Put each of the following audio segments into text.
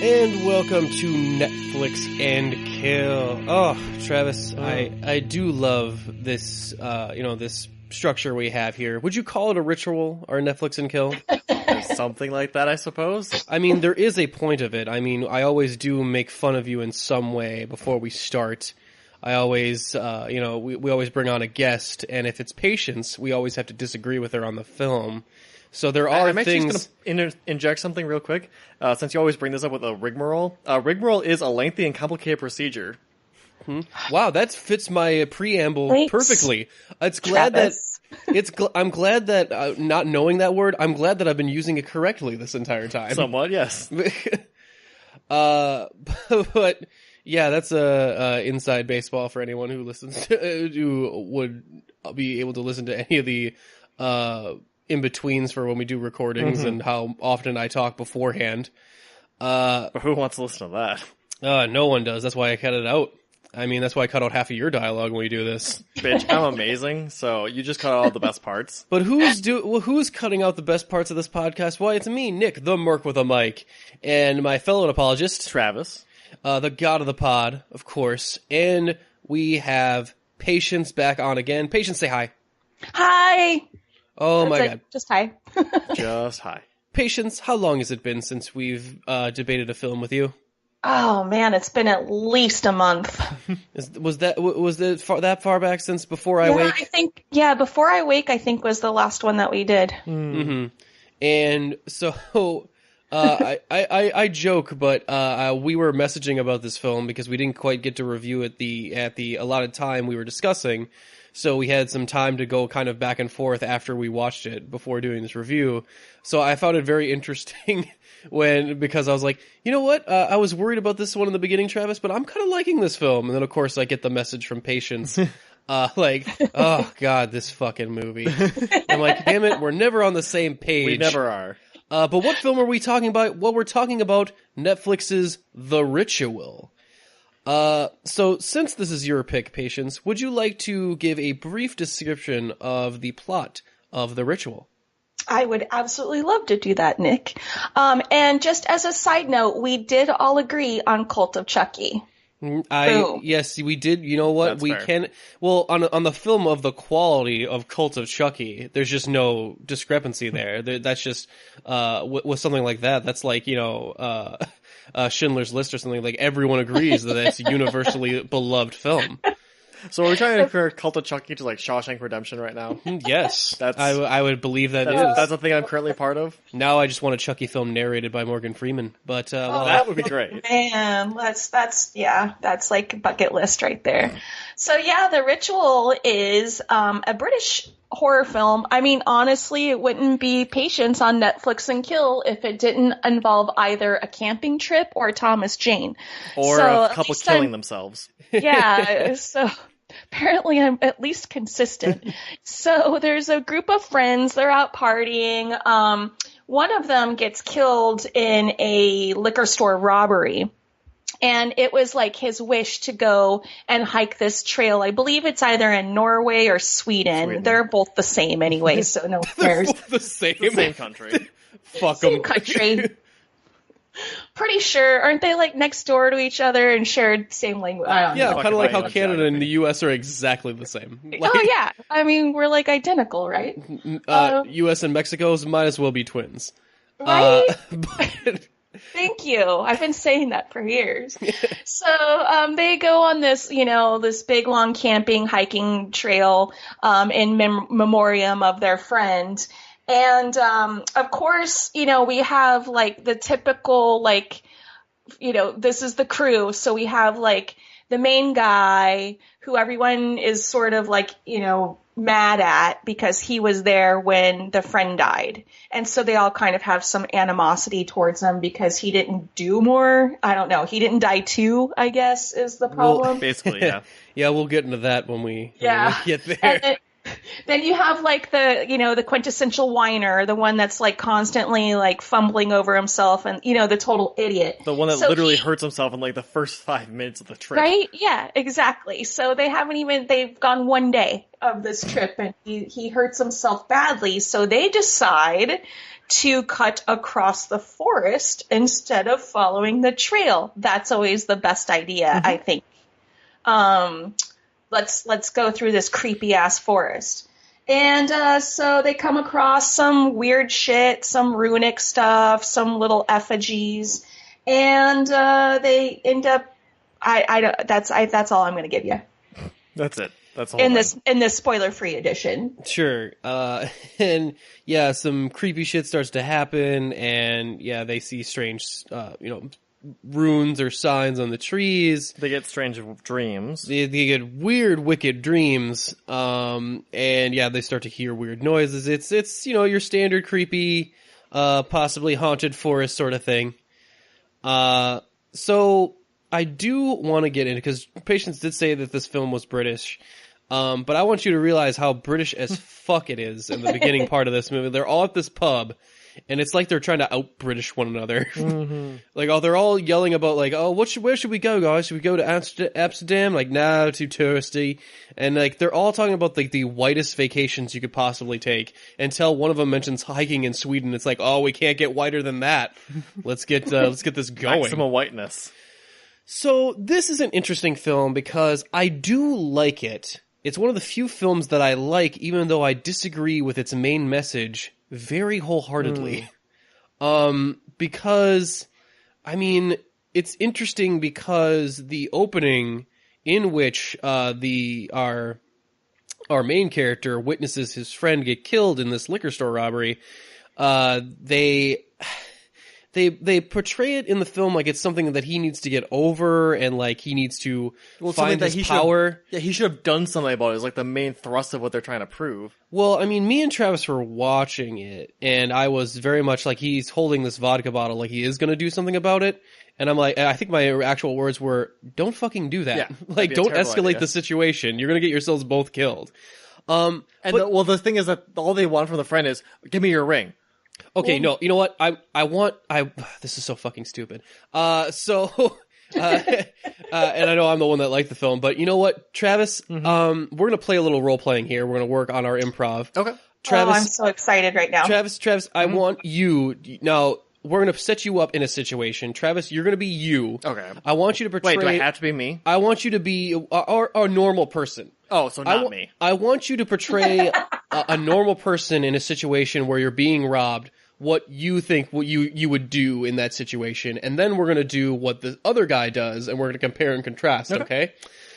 And welcome to Netflix and Kill. Oh, Travis, I do love this, this structure we have here. Would you call it a ritual, or Netflix and Kill? Something like that, I suppose. I mean, there is a point of it. I mean, I always do make fun of you in some way before we start. I always, we always bring on a guest, and if it's Patience, we always have to disagree with her on the film. So there are I'm things... actually just going to inject something real quick, since you always bring this up with a rigmarole. Rigmarole is a lengthy and complicated procedure. Wow, that fits my preamble Thanks, perfectly. It's glad Travis. I'm glad that, not knowing that word, I'm glad that I've been using it correctly this entire time. Somewhat, yes. But yeah, that's inside baseball for anyone who listens who would be able to listen to any of the in-betweens for when we do recordings and how often I talk beforehand. But who wants to listen to that? No one does. That's why I cut it out. I mean, that's why I cut out half of your dialogue when we do this. Bitch, I'm amazing, so you just cut out all the best parts. But who's cutting out the best parts of this podcast? Why, it's me, Nick, the Merc with a mic, and my fellow Unapologist, Travis. The god of the pod, of course, and we have Patience back on again. Patience, say hi. Hi. Oh my god. Just hi. Just hi. Patience, how long has it been since we've debated a film with you? Oh man, it's been at least a month. Was that far back since Before I Wake? I think Before I Wake, I think was the last one that we did. Mm-hmm. And so I joke, but we were messaging about this film because we didn't quite get to review it at the allotted time we were discussing. So we had some time to go kind of back and forth after we watched it before doing this review. So I found it very interesting because I was like, you know what? I was worried about this one in the beginning, Travis, but I'm kind of liking this film. And then of course I get the message from Patience, oh god, this fucking movie. I'm like, damn it, we're never on the same page. We never are. But what film are we talking about? Well, we're talking about Netflix's The Ritual. So since this is your pick, Patience, would you like to give a brief description of the plot of The Ritual? I would absolutely love to do that, Nick. And just as a side note, we did all agree on Cult of Chucky. Yes, we did. You know what? That's we fair. can. Well, on the film of the quality of Cult of Chucky, there's just no discrepancy there. That's just with something like that. That's like Schindler's List or something. Like everyone agrees that it's a universally beloved film. So are we trying to compare Cult of Chucky to like Shawshank Redemption right now? Yes, That's- I would believe that is. That's a thing I'm currently part of. Now I just want a Chucky film narrated by Morgan Freeman. But That would be great. Man, that's like bucket list right there. So yeah, The Ritual is a British horror film. I mean, honestly, it wouldn't be Patience on Netflix and Kill if it didn't involve either a camping trip or Thomas Jane. Or So, a at couple least killing themselves. Yeah, so apparently I'm at least consistent. So there's a group of friends, they're out partying. One of them gets killed in a liquor store robbery. And it was like his wish to go and hike this trail. I believe it's either in Norway or Sweden. They're both the same anyway, so no one cares. the same. The same country. Fuck Same them. country. Pretty sure, aren't they like next door to each other and shared same language? I don't know. Yeah, Fuck kind of if like I how know Canada geography. and the U.S. are exactly the same. Oh yeah, I mean we're like identical, right? U.S. and Mexico's might as well be twins. Right? But Thank you. I've been saying that for years. So they go on this, this big long camping, hiking trail in memoriam of their friend. And of course, we have like the typical this is the crew. So we have like the main guy who everyone is sort of like, mad at because he was there when the friend died. And so they all kind of have some animosity towards him because he didn't do more. I don't know. He didn't die too, I guess, is the problem. Basically, yeah. yeah, we'll get into that when we get there. And then you have like the quintessential whiner, the one that's like constantly like fumbling over himself and, the total idiot. The one that So literally hurts himself in like the first 5 minutes of the trip. Right? Yeah, exactly. So they've gone one day of this trip and he hurts himself badly. So they decide to cut across the forest instead of following the trail. That's always the best idea, I think. Let's go through this creepy ass forest. And so they come across some weird shit, some runic stuff, some little effigies, and they end up. That's all I'm going to give you. That's it. That's all. In this spoiler-free edition. Sure. And yeah, some creepy shit starts to happen, and yeah, they see strange, runes or signs on the trees. They get strange dreams. They get weird, wicked dreams. And yeah, they start to hear weird noises. It's your standard creepy, possibly haunted forest sort of thing. So I do want to get in, because Patience did say that this film was British. But I want you to realize how British as fuck it is in the beginning part of this movie. They're all at this pub, and it's like they're trying to out-British one another. Like, they're all yelling about, like, where should we go, guys? Should we go to Amsterdam? Like, no, too touristy. And, like, they're all talking about, like, the whitest vacations you could possibly take, until one of them mentions hiking in Sweden. It's like, we can't get whiter than that. Let's get this going. Maximum whiteness. So, this is an interesting film, because I do like it. It's one of the few films that I like, even though I disagree with its main message very wholeheartedly. Because, I mean, it's interesting because the opening in which our main character witnesses his friend get killed in this liquor store robbery, they portray it in the film like it's something that he needs to get over, and like he needs to find his power. He should have done something about it. It's like the main thrust of what they're trying to prove. Well, I mean, me and Travis were watching it, and I was very much like, he's holding this vodka bottle like he is going to do something about it. And I'm like, I think my actual words were, don't fucking do that. Yeah, like, don't escalate the situation. You're going to get yourselves both killed. The thing is that all they want from the friend is, give me your ring. Okay, no, you know what? This is so fucking stupid. And I know I'm the one that liked the film, but you know what, Travis? We're gonna play a little role playing here. We're gonna work on our improv. Okay. Travis, I'm so excited right now. Travis, I want you now. We're gonna set you up in a situation. Travis, you're gonna be you. Okay. I want you to portray. Wait, do I have to be me? I want you to be a normal person. Oh, so not me. I want you to portray a normal person in a situation where you're being robbed. What you think you would do in that situation, and then we're going to do what the other guy does, and we're going to compare and contrast, okay?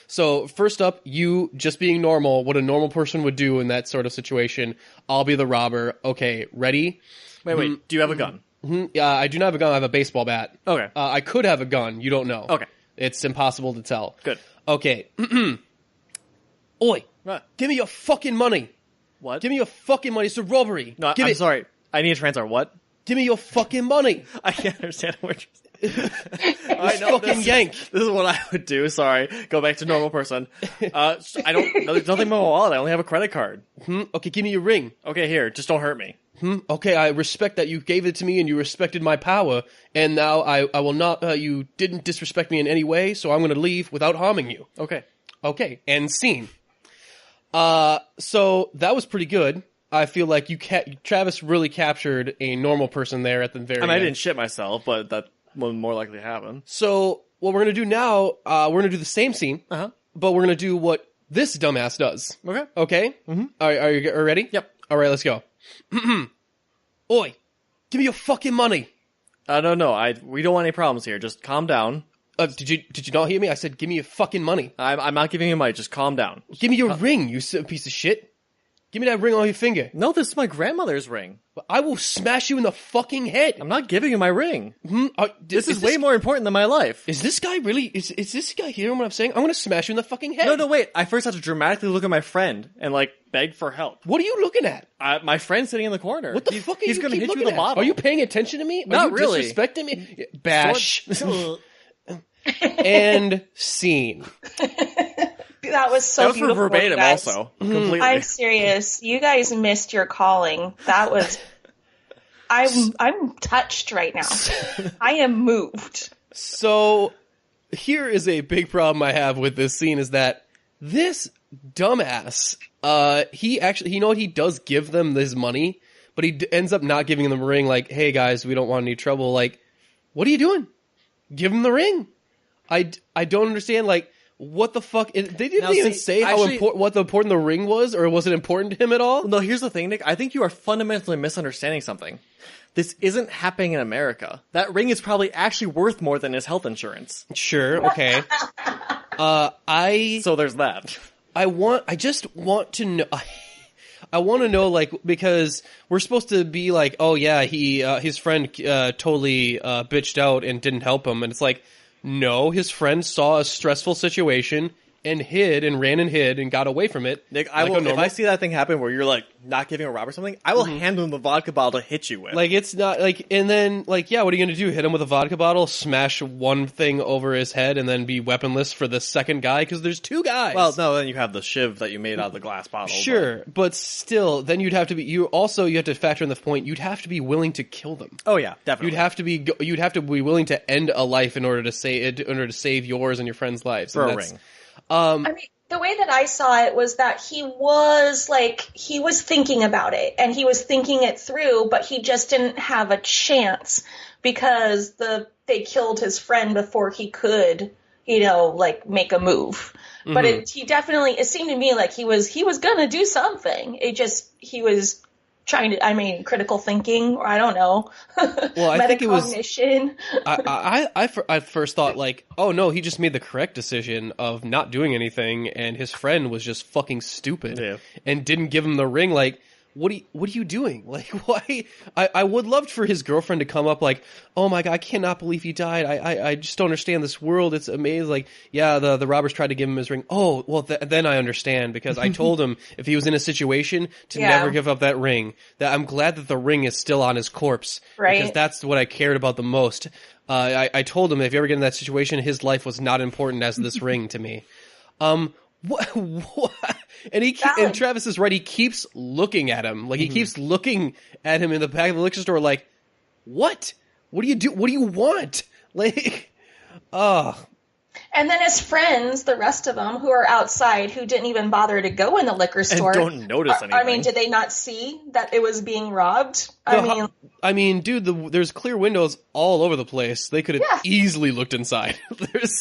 So, first up, you just being normal, what a normal person would do in that sort of situation. I'll be the robber. Okay, ready? Wait, do you have a gun? I do not have a gun, I have a baseball bat. Okay. I could have a gun, you don't know. Okay. It's impossible to tell. Good. Okay. Oi, What? give me your fucking money. What? Give me your fucking money, it's a robbery. No, I'm sorry. I need a transfer. What? Give me your fucking money. I can't understand what you're saying. Fucking yank. This is what I would do. Sorry. Go back to normal person. There's nothing in my wallet. I only have a credit card. Okay, give me your ring. Okay, here. Just don't hurt me. Okay, I respect that you gave it to me and you respected my power, and now I will not, you didn't disrespect me in any way, so I'm going to leave without harming you. Okay. Okay, end scene. So that was pretty good. I feel like Travis really captured a normal person there at the very end. I didn't shit myself, but that was more likely to happen. So what we're going to do now, we're going to do the same scene, but we're going to do what this dumbass does. Okay. Okay? Are you ready? Yep. All right, let's go. Oi, give me your fucking money. No. We don't want any problems here. Just calm down. Did you not hear me? I said, give me your fucking money. I'm not giving you money. Just calm down. Give me your ring, you piece of shit. Give me that ring on your finger. No, this is my grandmother's ring. I will smash you in the fucking head. I'm not giving you my ring. This is way more important than my life. Is this guy really? Is this guy hearing what I'm saying? I'm going to smash you in the fucking head. No, wait. I first have to dramatically look at my friend and beg for help. What are you looking at? My friend's sitting in the corner. What the fuck are you? He's going to hit you with a at? bottle. Are you paying attention to me? Not are you really. Disrespecting me? Bash. And scene. That was so beautiful. For verbatim, guys. also. Completely. I'm serious. You guys missed your calling. That was. I'm touched right now. I am moved. So, here is a big problem I have with this scene is that this dumbass, he does give them this money, but he ends up not giving them the ring. Like, hey guys, we don't want any trouble. Like, what are you doing? Give him the ring. I don't understand. Like, what the fuck? They didn't even say how important the ring was, or was it important to him at all? No, here's the thing, Nick. I think you are fundamentally misunderstanding something. This isn't happening in America. That ring is probably actually worth more than his health insurance. Sure, okay. So there's that. I just want to know. I want to know, like, because we're supposed to be like, oh yeah, his friend totally bitched out and didn't help him, and it's like, no, his friend saw a stressful situation and hid and ran and hid and got away from it. Nick, if I see that thing happen where you're like not giving a robber something, I will hand him the vodka bottle to hit you with. Like, it's not like, and then like, yeah, what are you gonna do? Hit him with a vodka bottle, smash one thing over his head, and then be weaponless for the second guy? Because there's two guys. Well, no, then you have the shiv that you made out of the glass bottle. Sure, but still, then you'd have to be. You have to factor in the point. You'd have to be willing to kill them. Oh yeah, definitely. You'd have to be willing to end a life in order to save yours and your friends' lives for a ring. I mean, the way that I saw it was that he was thinking about it and he was thinking it through, but he just didn't have a chance because they killed his friend before he could, make a move. Mm-hmm. But it seemed to me like he was gonna do something. He was trying to, critical thinking, or I don't know. Well, I think it was metacognition. I first thought like, oh no, he just made the correct decision of not doing anything, and his friend was just fucking stupid and didn't give him the ring. Like, what are you doing? Like, why? I would love for his girlfriend to come up like, oh my god, I cannot believe he died. I just don't understand this world. It's amazing. Like, yeah, the robbers tried to give him his ring. Oh, well, then I understand, because I told him if he was in a situation to never give up that ring. That I'm glad that the ring is still on his corpse. Right. Because that's what I cared about the most. I told him if you ever get in that situation, his life was not important as this ring to me. What? And Travis is right. He keeps looking at him. Like, he keeps looking at him in the back of the liquor store like, what? What do you do? What do you want? Like, And then his friends, the rest of them who are outside, who didn't even bother to go in the liquor store. And don't notice anything. Did they not see that it was being robbed? Dude, there's clear windows all over the place. They could have easily looked inside.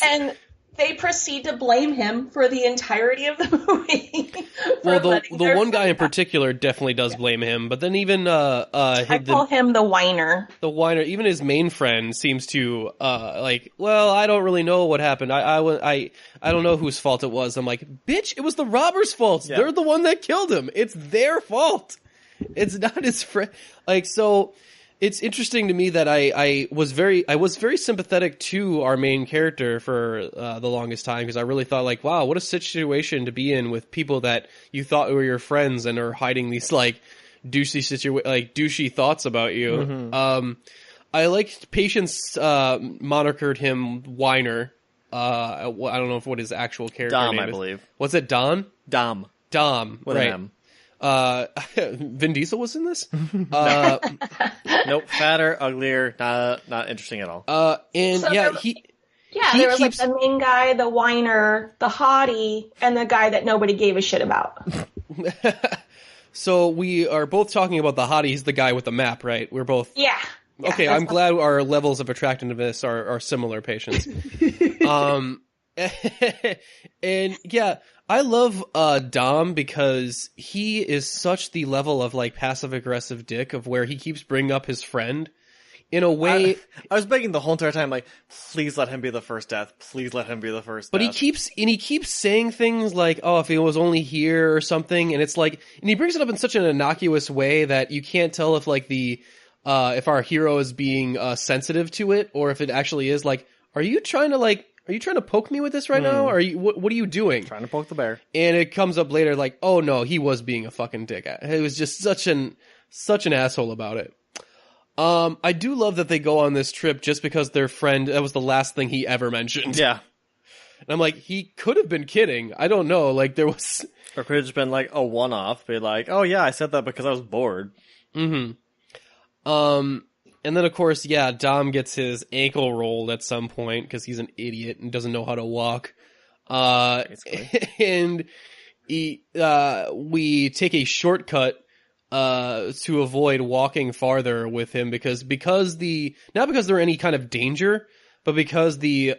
And they proceed to blame him for the entirety of the movie. Well, the one guy in particular definitely does blame him, but then even I call him the whiner. The whiner. Even his main friend seems to well, I don't really know what happened. I don't know whose fault it was. I'm like, bitch, it was the robber's fault. Yeah. They're the one that killed him. It's their fault. It's not his friend. Like, so. It's interesting to me that I was very sympathetic to our main character for the longest time, because I really thought like, wow, what a situation to be in with people that you thought were your friends and are hiding these like douchey thoughts about you. Mm-hmm. I liked Patience monikered him Whiner. I don't know what his actual character Dom, name I is. believe. What's it? Dom, with right. an M. Vin Diesel was in this? Nope, fatter, uglier, not interesting at all. There was like the main guy, the whiner, the hottie, and the guy that nobody gave a shit about. So we are both talking about the hottie. He's the guy with the map, right? We're both... Yeah. Okay, I'm glad our levels of attractiveness are similar, Patience. And yeah, I love Dom because he is such the level of like passive aggressive dick of where he keeps bringing up his friend in a way. I was begging the whole entire time, like, please let him be the first death. Please let him be the first death. But he keeps saying things like, oh, if he was only here or something, and it's like, and he brings it up in such an innocuous way that you can't tell if like if our hero is being sensitive to it, or if it actually is like, are you trying to poke me with this right now? Or are you, what are you doing? Trying to poke the bear. And it comes up later like, oh no, he was being a fucking dick. It was just such an asshole about it. I do love that they go on this trip just because their friend, that was the last thing he ever mentioned. Yeah. And I'm like, he could have been kidding. I don't know. Like, there was... Or could have just been like a one-off. Be like, oh yeah, I said that because I was bored. Mm-hmm. And then, of course, yeah, Dom gets his ankle rolled at some point because he's an idiot and doesn't know how to walk. And we take a shortcut to avoid walking farther with him because not because they're in any kind of danger, but because the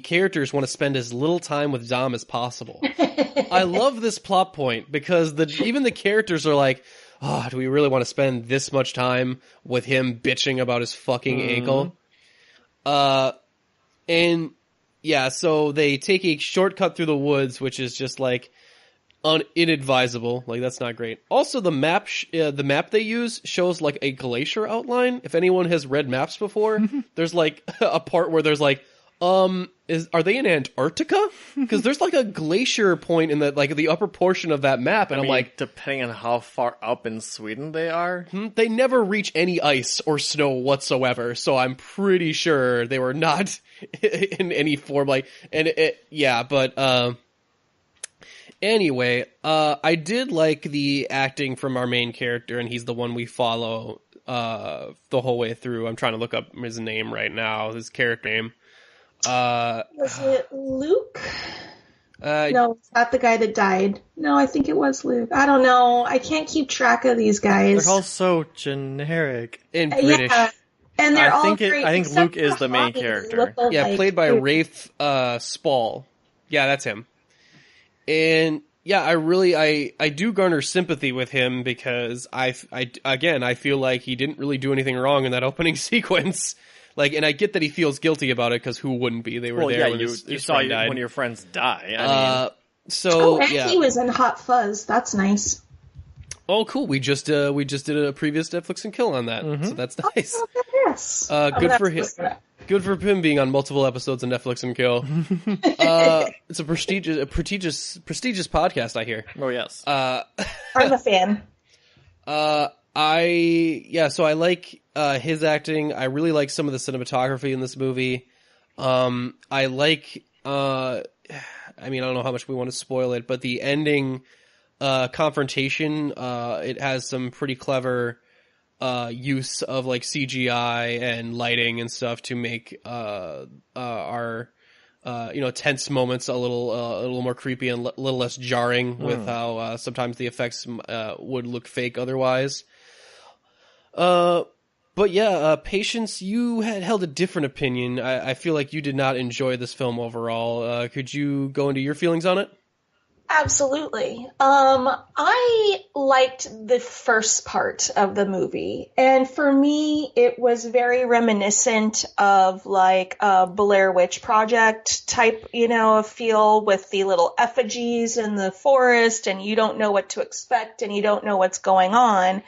characters want to spend as little time with Dom as possible. I love this plot point because even the characters are like, oh, do we really want to spend this much time with him bitching about his fucking ankle? And yeah, so they take a shortcut through the woods, which is just like inadvisable. Like, that's not great. Also, the map they use shows like a glacier outline. If anyone has read maps before, there's like a part where there's like, are they in Antarctica? Because there's like a glacier point in the upper portion of that map, and I'm like, depending on how far up in Sweden they are, they never reach any ice or snow whatsoever. So I'm pretty sure they were not in any form Anyway, I did like the acting from our main character, and he's the one we follow the whole way through. I'm trying to look up his name right now, his character name. Was it Luke? No, it's not the guy that died. No, I think it was Luke. I don't know. I can't keep track of these guys. They're all so generic and British. Yeah. And they're all great. I think Luke is the main character. Yeah, played by Rafe Spall. Yeah, that's him. And yeah, I do garner sympathy with him because I feel like he didn't really do anything wrong in that opening sequence. Like, and I get that he feels guilty about it because who wouldn't be? They were there when you saw one of your friends die. He was in Hot Fuzz. That's nice. Oh, cool! We just did a previous Netflix and Kill on that, so that's nice. Oh, yes. Good for him. Good for him being on multiple episodes of Netflix and Kill. It's a prestigious podcast, I hear. Oh yes. I'm a fan. So I like his acting. I really like some of the cinematography in this movie. I like I don't know how much we want to spoil it, but the ending confrontation, it has some pretty clever use of like CGI and lighting and stuff to make our tense moments a little more creepy and a little less jarring with how sometimes the effects would look fake otherwise. But yeah, Patience, you had held a different opinion. I feel like you did not enjoy this film overall. Could you go into your feelings on it? Absolutely. I liked the first part of the movie, and for me, it was very reminiscent of like a Blair Witch Project type, feel with the little effigies in the forest, and you don't know what to expect, and you don't know what's going on.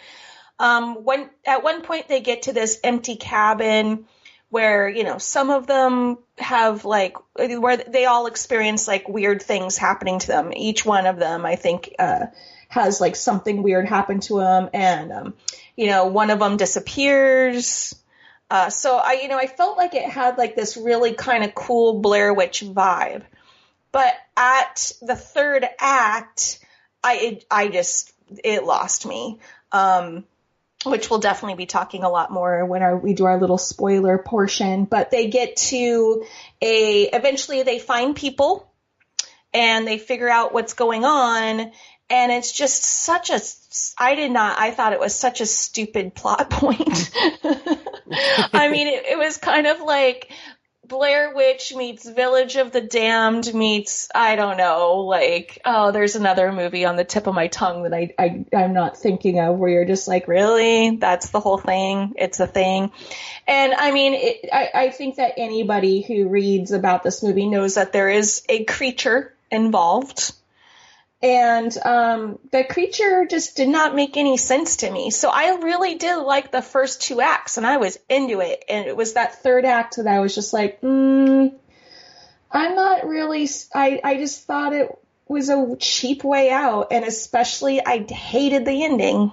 When at one point they get to this empty cabin where, some of them have like, where they all experience like weird things happening to them. Each one of them, I think, has like something weird happen to them. And, one of them disappears. So I felt like it had like this really kind of cool Blair Witch vibe. But at the third act, it lost me. Which we'll definitely be talking a lot more when we do our little spoiler portion. But they get to eventually they find people and they figure out what's going on. And it's just I thought it was such a stupid plot point. I mean, it was kind of like Blair Witch meets Village of the Damned meets, I don't know, like, there's another movie on the tip of my tongue that I'm not thinking of where you're just like, really? That's the whole thing? It's a thing? And I mean, I think that anybody who reads about this movie knows that there is a creature involved. And the creature just did not make any sense to me. So I really did like the first two acts, and I was into it. And it was that third act that I was just like, I'm not really. I just thought it was a cheap way out, and especially I hated the ending.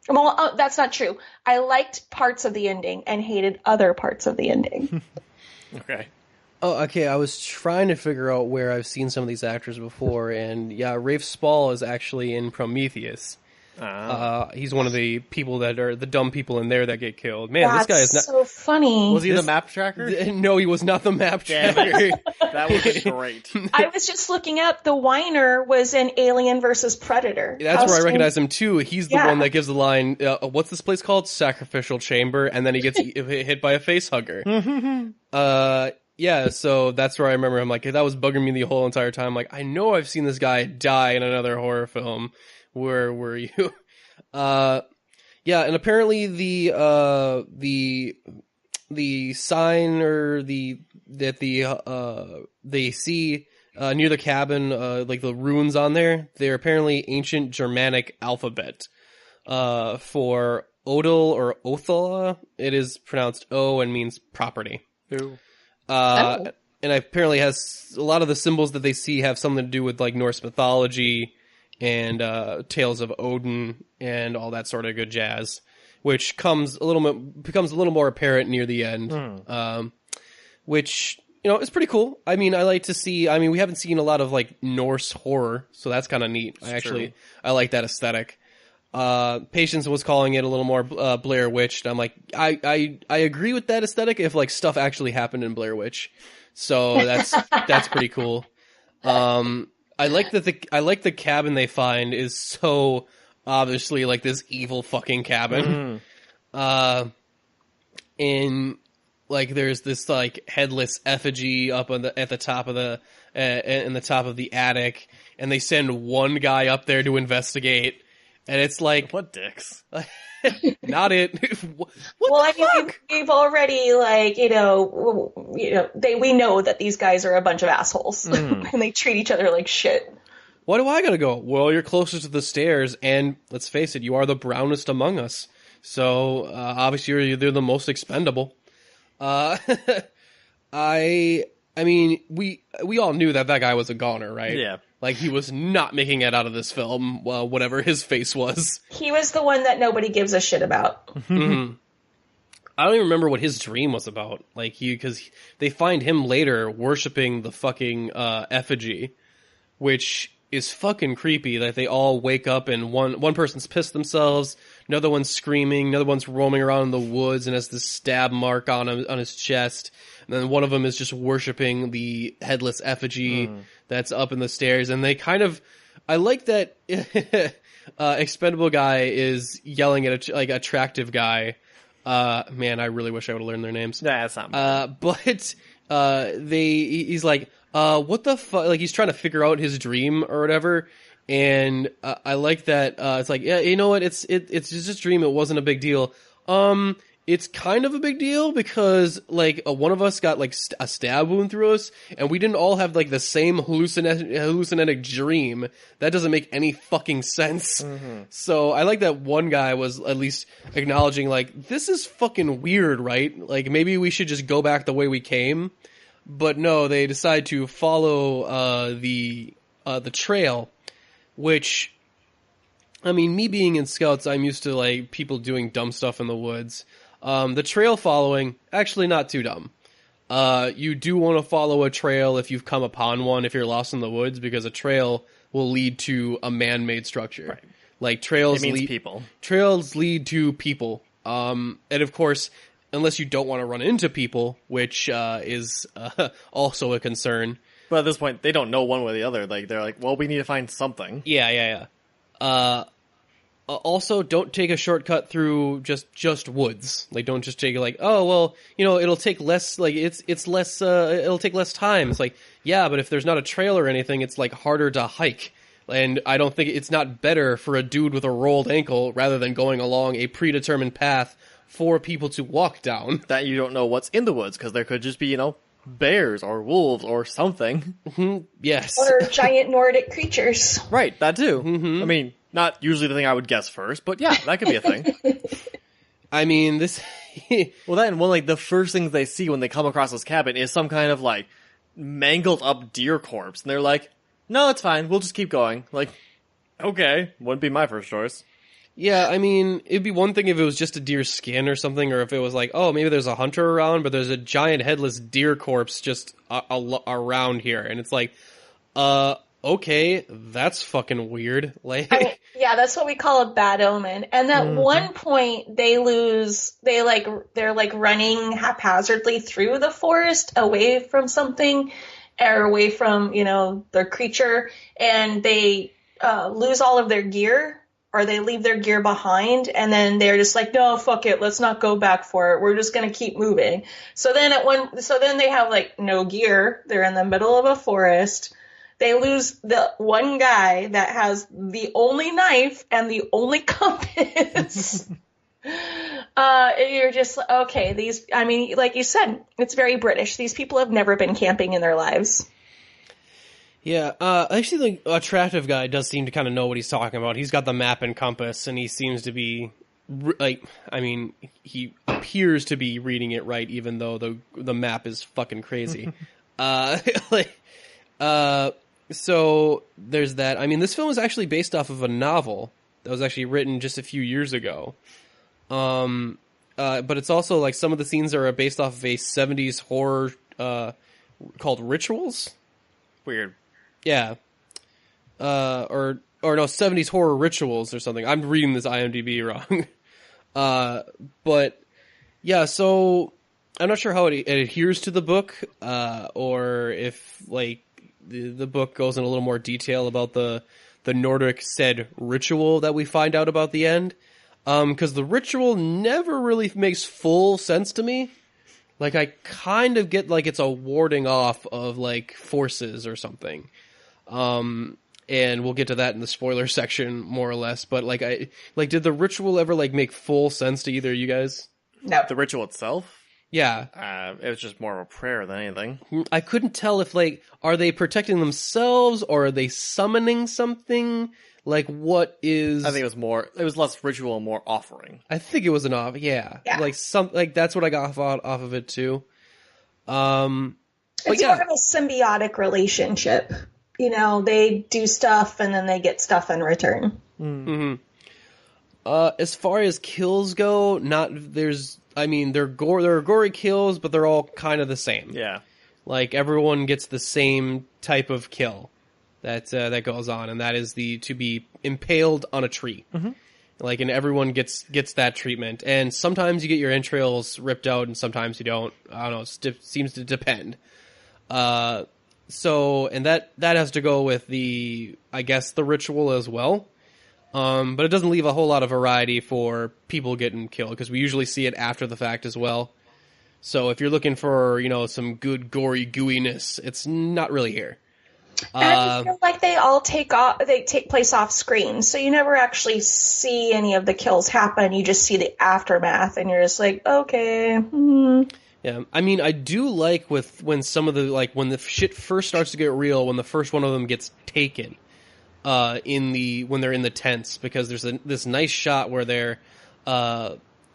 Well, that's not true. I liked parts of the ending and hated other parts of the ending. Okay. Oh, okay. I was trying to figure out where I've seen some of these actors before, and yeah, Rafe Spall is actually in Prometheus. He's one of the people that are the dumb people in there that get killed. Man, this guy is not so funny. Was he the map tracker? No, he was not the map Damn tracker. it. That would have been great. I was just looking up. The whiner was in Alien versus Predator. That's where I recognize him too. He's the Yeah. one that gives the line, what's this place called? Sacrificial Chamber, and then he gets hit by a face hugger. Yeah, so that's where I remember him. Like, that was bugging me the whole entire time. Like, I know I've seen this guy die in another horror film. Where were you? Yeah, and apparently the sign or they see near the cabin, like the runes on there, they're apparently ancient Germanic alphabet for Odal or Othala. It is pronounced O and means property. Ooh. And apparently has a lot of the symbols that they see have something to do with like Norse mythology and tales of Odin and all that sort of good jazz, which becomes a little more apparent near the end. Which, you know, is pretty cool. I mean, I like to see. I mean, we haven't seen a lot of like Norse horror, so that's kind of neat. I like that aesthetic. Patience was calling it a little more Blair Witch. And I'm like, I agree with that aesthetic if like stuff actually happened in Blair Witch. So that's pretty cool. I like that the cabin they find is so obviously like this evil fucking cabin. And like there's this like headless effigy up at the top of the in the top of the attic, and they send one guy up there to investigate. And it's like, what dicks? Not it. What well, the I mean, fuck? we've already like we know that these guys are a bunch of assholes, and they treat each other like shit. Why do I gotta go? Well, you're closest to the stairs, and let's face it, you are the brownest among us. So obviously, they're the most expendable. I mean, we all knew that guy was a goner, right? Yeah. Like, he was not making it out of this film, whatever his face was. He was the one that nobody gives a shit about. Mm-hmm. I don't even remember what his dream was about. Like, because they find him later worshiping the fucking effigy, which is fucking creepy. That they all wake up and one person's pissed themselves, another one's screaming, another one's roaming around in the woods and has this stab mark on his chest. And then one of them is just worshiping the headless effigy that's up in the stairs. And they kind of, I like that expendable guy is yelling at a attractive guy. Man, I really wish I would have learned their names. Nah, that's not bad. But he's like, what the fuck? Like, he's trying to figure out his dream or whatever. And I like that. It's like, yeah, you know what? It's just a dream. It wasn't a big deal. It's kind of a big deal because, like, one of us got, like, a stab wound through us, and we didn't all have, like, the same hallucinogenic dream. That doesn't make any fucking sense. Mm-hmm. So I like that one guy was at least acknowledging, like, this is fucking weird, right? Like, maybe we should just go back the way we came. But no, they decide to follow the trail, which, I mean, me being in Scouts, I'm used to, like, people doing dumb stuff in the woods. The trail following, actually not too dumb. You do want to follow a trail if you've come upon one, if you're lost in the woods, because a trail will lead to a man-made structure. Right. Like, trails people. Trails lead to people. And of course, unless you don't want to run into people, which is also a concern. But at this point, they don't know one way or the other. Like, they're like, well, we need to find something. Yeah. Also, don't take a shortcut through just woods. Like, don't just take it like, oh, well, you know, it'll take less, like, it's less, it'll take less time. It's like, yeah, but if there's not a trail or anything, it's, like, harder to hike. And I don't think it's not better for a dude with a rolled ankle rather than going along a predetermined path for people to walk down. That you don't know what's in the woods, because there could just be, you know, bears or wolves or something. Mm-hmm. Yes. Or giant Nordic creatures. Right, that too. Mm-hmm. I mean, not usually the thing I would guess first, but yeah, that could be a thing. I mean, this... Well, that and one, like, the first things they see when they come across this cabin is some kind of, like, mangled up deer corpse. And they're like, no, it's fine, we'll just keep going. Like, okay, wouldn't be my first choice. Yeah, I mean, it'd be one thing if it was just a deer's skin or something, or if it was like, oh, maybe there's a hunter around, but there's a giant headless deer corpse just around here. And it's like, okay, that's fucking weird. Like, I mean, yeah, that's what we call a bad omen. And at one point, they're like running haphazardly through the forest away from something or away from, their creature, and they lose all of their gear or they leave their gear behind, and then they're just like, no, fuck it, let's not go back for it. We're just going to keep moving. So then they have like no gear. They're in the middle of a forest. They lose the one guy that has the only knife and the only compass. You're just, okay, like you said, it's very British. These people have never been camping in their lives. Yeah, actually, the attractive guy does seem to kind of know what he's talking about. He's got the map and compass, and he seems to be, he appears to be reading it right, even though the map is fucking crazy. So there's that. I mean, this film is actually based off of a novel that was actually written just a few years ago. But it's also like some of the scenes are based off of a 70s horror called Rituals. Weird. Yeah. Or no, 70s horror rituals or something. I'm reading this IMDb wrong. But yeah, so I'm not sure how it adheres to the book, or if like the book goes in a little more detail about the Nordic said ritual that we find out about the end. Because the ritual never really makes full sense to me. Like, I kind of get like it's a warding off of like forces or something. And we'll get to that in the spoiler section more or less. But did the ritual ever like make full sense to either of you guys? No. The ritual itself? Yeah. It was just more of a prayer than anything. I couldn't tell if like, are they protecting themselves or are they summoning something? Like, what is... I think it was less ritual and more offering. I think it was an off, yeah. Like, that's what I got off of it, too. It's more of a symbiotic relationship. They do stuff and then they get stuff in return. Mm-hmm. As far as kills go, there are gory kills, but they're all kind of the same. Yeah. Like, everyone gets the same type of kill that goes on, and that is to be impaled on a tree. Mm-hmm. Like, and everyone gets that treatment. And sometimes you get your entrails ripped out, and sometimes you don't. I don't know. It seems to depend. So, and that has to go with the ritual as well. But it doesn't leave a whole lot of variety for people getting killed, because we usually see it after the fact as well. So if you're looking for, some good gory gooiness, it's not really here. And I feel like they all take place off screen, so you never actually see any of the kills happen. You just see the aftermath, and you're just like, okay. Mm-hmm. Yeah, I mean, I do like when some of the when the shit first starts to get real, when the first one of them gets taken, when they're in the tents, because there's this nice shot where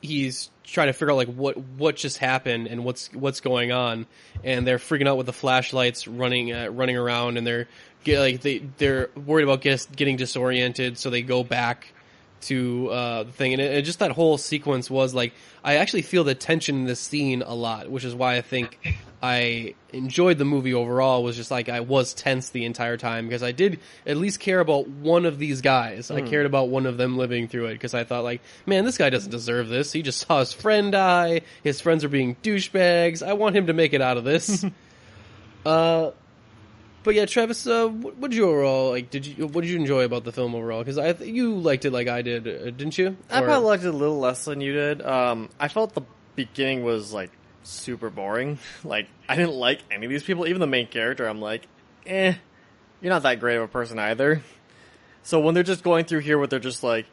he's trying to figure out what just happened and what's going on, and they're freaking out with the flashlights running around, and they're worried about getting disoriented, so they go back to the thing, and just that whole sequence was like, I actually feel the tension in this scene a lot, which is why I think I enjoyed the movie overall. Was just like I was tense the entire time, because I did at least care about one of these guys. I cared about one of them living through it, because I thought like, man, this guy doesn't deserve this. He just saw his friend die. His friends are being douchebags. I want him to make it out of this. But yeah, Travis, what did you overall like? What did you enjoy about the film overall? Because you liked it like I did, didn't you? I probably liked it a little less than you did. I felt the beginning was like super boring. Like, I didn't like any of these people, even the main character. I'm like, you're not that great of a person either. So when they're just going through here, where they're just like,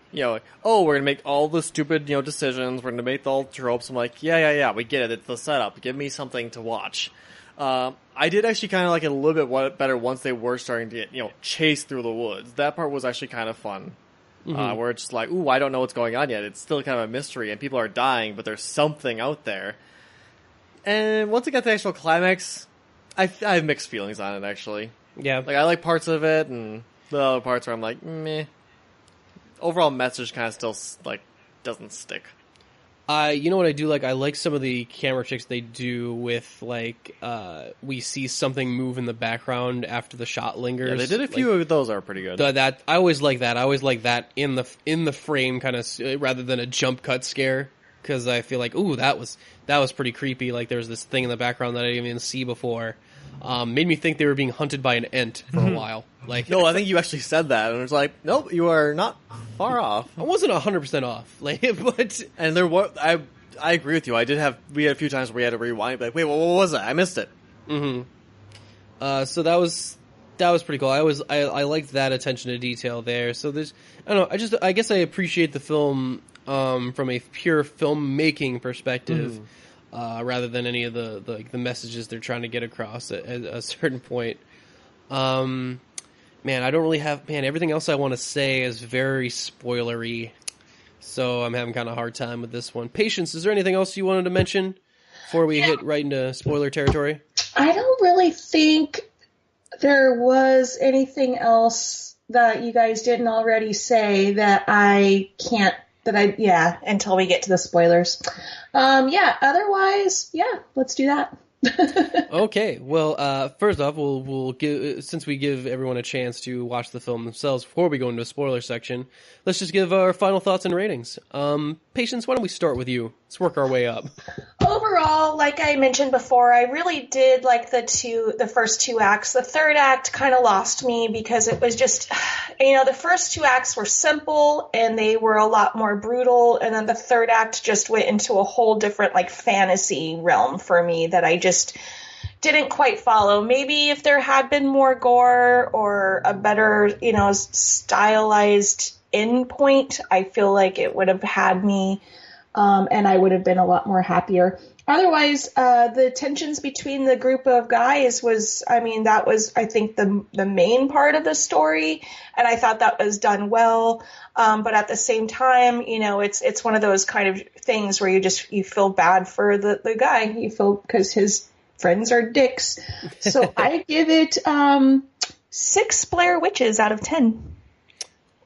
oh, we're gonna make all the stupid, decisions. We're gonna make all the tropes. I'm like, yeah, we get it. It's the setup. Give me something to watch. I did actually kind of like it a little bit better once they were starting to get, chased through the woods. That part was actually kind of fun. Mm-hmm. Where it's just like, ooh, I don't know what's going on yet. It's still kind of a mystery, and people are dying, but there's something out there. And once it got to the actual climax, I have mixed feelings on it, actually. Yeah. Like, I like parts of it, and the other parts where I'm like, meh. Overall message kind of still, like, doesn't stick. You know what I do like? I like some of the camera tricks they do with like we see something move in the background after the shot lingers. Yeah, they did a few of those are pretty good. That I always like that. I always like that in the frame kind of rather than a jump cut scare, because I feel like ooh that was pretty creepy. Like there was this thing in the background that I didn't even see before. Made me think they were being hunted by an ent for a while. Like No, I think you actually said that, and it's like, nope, you are not far off. I wasn't 100% off, like, but And there was, I agree with you. We had a few times where we had to rewind, like, wait, what was that? I missed it. So that was pretty cool. I liked that attention to detail there. So there's I don't know. I guess I appreciate the film from a pure filmmaking perspective. Rather than any of the messages they're trying to get across at a certain point. Man, I don't really have... Man, everything else I want to say is very spoilery, so I'm having kind of a hard time with this one. Patience, is there anything else you wanted to mention before we hit right into spoiler territory? I don't really think there was anything else that you guys didn't already say that I can't... until we get to the spoilers. Otherwise, let's do that. Okay, well, first off, we'll give, since we give everyone a chance to watch the film themselves before we go into a spoiler section, let's just give our final thoughts and ratings. Patience, why don't we start with you? Let's work our way up. Overall, like I mentioned before, I really did like the first two acts. The third act kind of lost me because it was just, the first two acts were simple and they were a lot more brutal, and then the third act just went into a whole different like fantasy realm for me that I just didn't quite follow. Maybe if there had been more gore or a better, stylized end point, I feel like it would have had me, and I would have been a lot more happier. Otherwise, the tensions between the group of guys was, I think, the main part of the story, and I thought that was done well. But at the same time, it's one of those kind of things where you feel bad for the guy. You feel because his friends are dicks. So I give it 6 Blair Witches out of 10.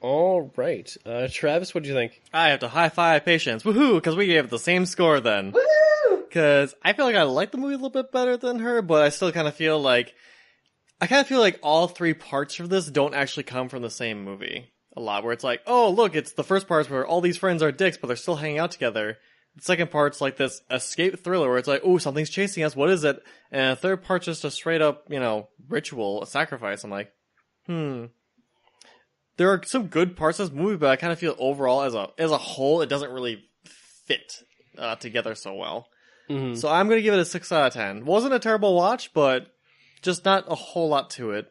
All right. Travis, what do you think? I have to high-five Patience. Woohoo! Because we gave it the same score then. Woo! Because I feel like I like the movie a little bit better than her, but I still kind of feel like... all 3 parts of this don't actually come from the same movie. A lot, where it's like, oh, look, it's the first part's where all these friends are dicks, but they're still hanging out together. The second part's like this escape thriller where it's like, oh, something's chasing us, what is it? And the third part's just a straight up, ritual, a sacrifice. I'm like, There are some good parts of this movie, but I kind of feel overall as a whole, it doesn't really fit together so well. Mm-hmm. So I'm going to give it a 6 out of 10. Wasn't a terrible watch, but just not a whole lot to it.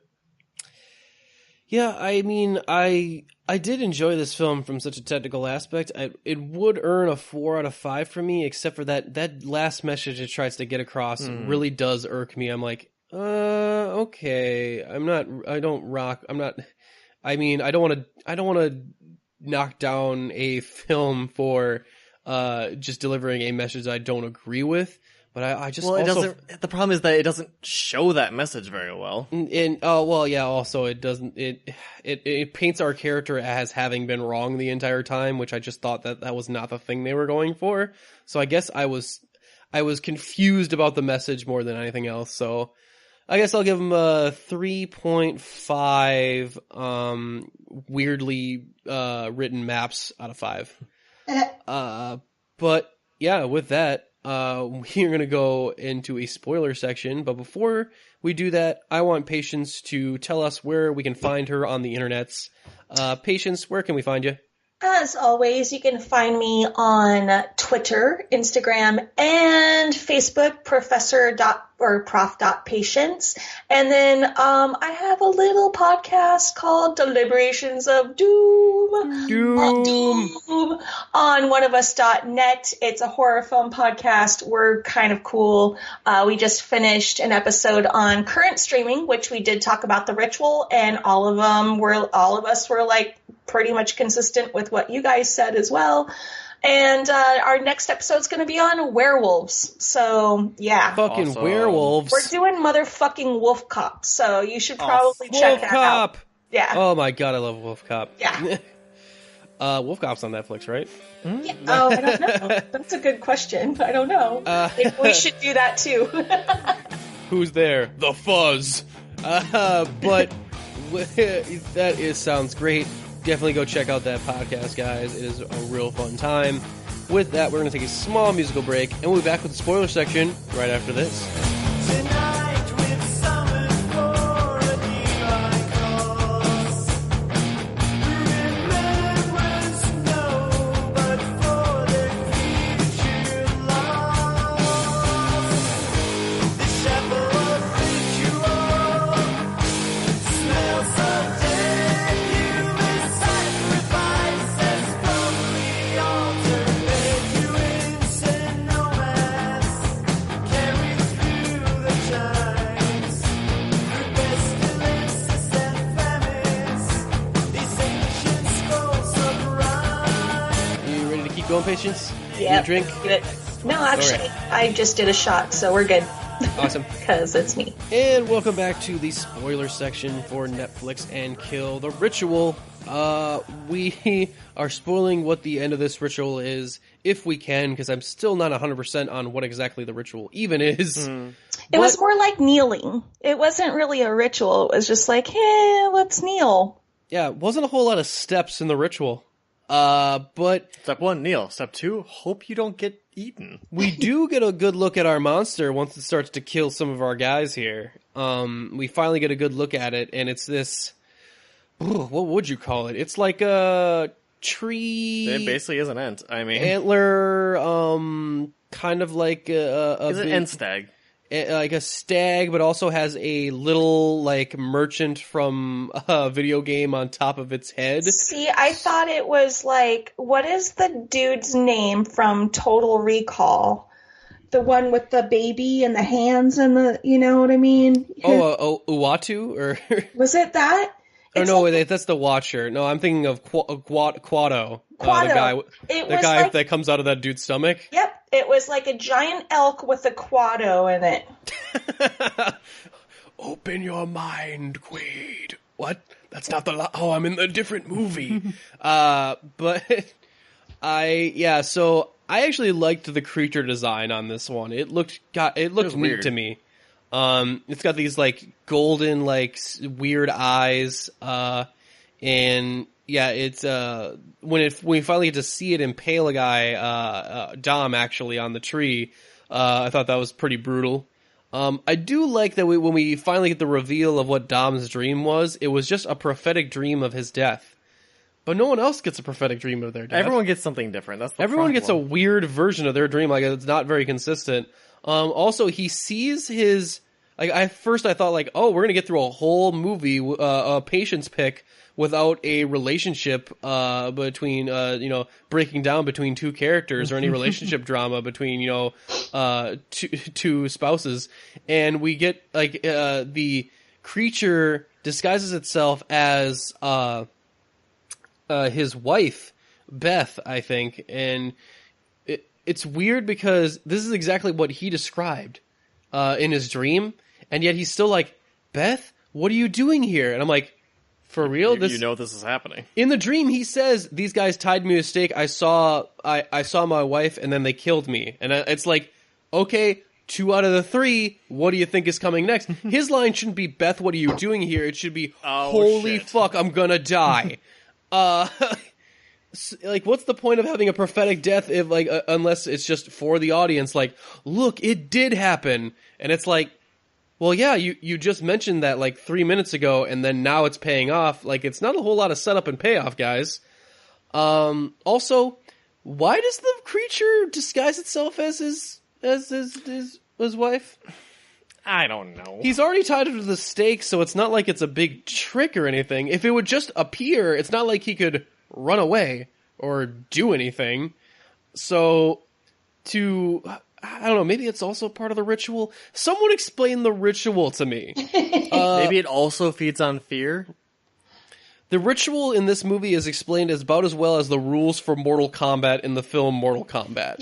Yeah, I did enjoy this film from such a technical aspect. It would earn a 4 out of 5 for me, except for that last message it tries to get across really does irk me. I'm like, okay, I don't want to knock down a film for just delivering a message I don't agree with. But I just the problem is that it doesn't show that message very well. Also it doesn't. It paints our character as having been wrong the entire time, which I just thought that was not the thing they were going for. So I guess I was confused about the message more than anything else. So I guess I'll give them a 3.5 weirdly written maps out of 5. But yeah, with that. We're going to go into a spoiler section, but before we do that, I want Patience to tell us where we can find her on the internets. Patience, where can we find you? As always, you can find me on Twitter, Instagram, and Facebook, prof.patience. And then I have a little podcast called Deliberations of Doom. Doom. On oneofus.net. It's a horror film podcast. We're kind of cool. We just finished an episode on current streaming, which we did talk about The Ritual, and all of us were like pretty much consistent with what you guys said as well. And our next episode's going to be on werewolves. So, yeah. Fucking awesome. Werewolves. We're doing motherfucking Wolf Cop. So you should probably check that out. Yeah. Oh my god, I love Wolf Cop. Yeah. Wolf Cop's on Netflix, right? Yeah. Oh, I don't know. That's a good question. I don't know. Maybe we should do that too. Who's there? The Fuzz. But that sounds great. Definitely go check out that podcast, guys. It is a real fun time. With that, we're going to take a small musical break, and we'll be back with the spoiler section right after this. Tonight with summons for a divine cause. Remembrance no, but for their future loss. The chapel of ritual smells of dead human sacrifices from the altar. Vacuous and nomads carry through the times. Through pestilences and famines, these ancient scrolls of rhyme. You ready to keep going, Patience? Yeah. You drink? No, actually, I just did a shot, so we're good. Awesome. Because it's me. And welcome back to the spoiler section for Netflix and Kill the Ritual. We are spoiling what the end of this ritual is, if we can, because I'm still not 100% on what exactly the ritual even is. It was more like kneeling. It wasn't really a ritual. It was just like, hey, let's kneel. Yeah, it wasn't a whole lot of steps in the ritual. But Step 1, kneel. Step 2, hope you don't get eaten. we do get a good look at our monster once it starts to kill some of our guys here. We finally get a good look at it, and it's this... What would you call it? It's like a tree... It basically is an ent. I mean, antler, kind of like a it's an big- ent stag. like a stag, but also has a little like merchant from a video game on top of its head. See, I thought it was like, what is the dude's name from Total Recall? The one with the baby and the hands and the, you know what I mean? Uatu or Was it that? oh It's no, like- wait, that's the Watcher. No, I'm thinking of Quado, the Quado. guy, It the was guy like- that comes out of that dude's stomach. Yep, it was like a giant elk with a quado in it. Open your mind, Quaid. What? That's not the oh, I'm in a different movie. But so I actually liked the creature design on this one. It looked neat weird. to me. It's got these like golden like weird eyes, and yeah, it's when we finally get to see it impale a guy, Dom actually on the tree. I thought that was pretty brutal. I do like that when we finally get the reveal of what Dom's dream was, it was just a prophetic dream of his death. But no one else gets a prophetic dream of their death. Everyone gets something different. That's the Everyone gets a problem. weird version of their dream. Like, it's not very consistent. Also, he sees his... Like, I thought, like, oh, we're gonna get through a whole movie, a patience pick, without a relationship between, breaking down between two characters or any relationship drama between, two spouses. And we get, like, the creature disguises itself as his wife, Beth, I think. And it's weird because this is exactly what he described in his dream. And yet he's still like, Beth, what are you doing here? And I'm like, for real? You know this is happening. In the dream, he says, these guys tied me to a stake. I saw my wife, and then they killed me. And it's like, okay, 2 out of the 3. What do you think is coming next? His line shouldn't be, Beth, what are you doing here? It should be, Oh, holy shit. fuck, I'm gonna die. Like, what's the point of having a prophetic death if, like, unless it's just for the audience? Like, look, it did happen. And it's like, well, yeah, you just mentioned that like 3 minutes ago, and then now it's paying off. Like, it's not a whole lot of setup and payoff, guys. Also, why does the creature disguise itself as his wife? I don't know. He's already tied her to the stake, so it's not like it's a big trick or anything. If it would just appear, it's not like he could run away or do anything. So, I don't know, maybe it's also part of the ritual. Someone explain the ritual to me. Maybe it also feeds on fear. The ritual in this movie is explained as about as well as the rules for Mortal Kombat in the film Mortal Kombat.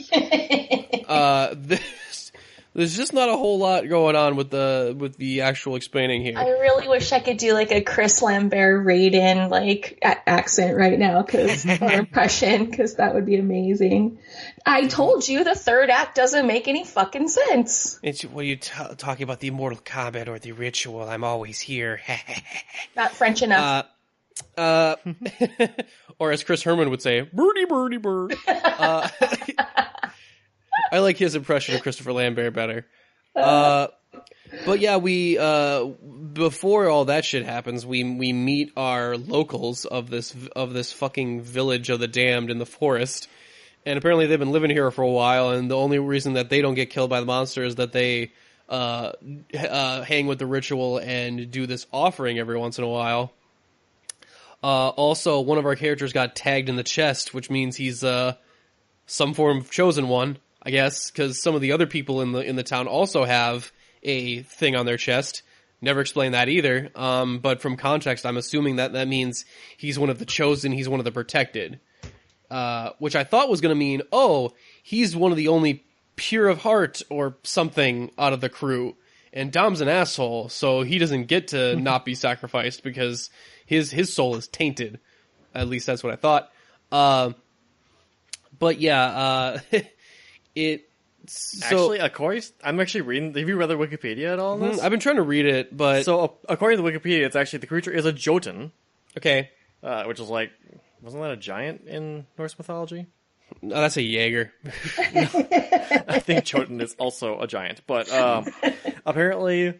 There's just not a whole lot going on with the actual explaining here. I really wish I could do like a Chris Lambert Raiden like accent right now, or impression, because that would be amazing. I told you the third act doesn't make any fucking sense. What are you talking about, the immortal combat or the ritual? I'm always here. Not French enough. Or as Chris Herman would say, birdie, birdie, bird. I like his impression of Christopher Lambert better. But yeah, we before all that shit happens, we meet our locals of this fucking village of the damned in the forest, and apparently they've been living here for a while, and the only reason that they don't get killed by the monster is that they hang with the ritual and do this offering every once in a while. Also, one of our characters got tagged in the chest, which means he's some form of chosen one, I guess, because some of the other people in the town also have a thing on their chest. Never explained that either. But from context, I'm assuming that means he's one of the chosen, he's one of the protected. Which I thought was going to mean, oh, he's one of the only pure of heart or something out of the crew. And Dom's an asshole, so he doesn't get to not be sacrificed because his soul is tainted. At least that's what I thought. But yeah, Actually, I'm actually reading. Have you read the Wikipedia at all on this? I've been trying to read it, but So, according to the Wikipedia, it's actually the creature is a Jotun, okay, which is like, wasn't that a giant in Norse mythology? no, that's a Jaeger. I think Jotun is also a giant, but apparently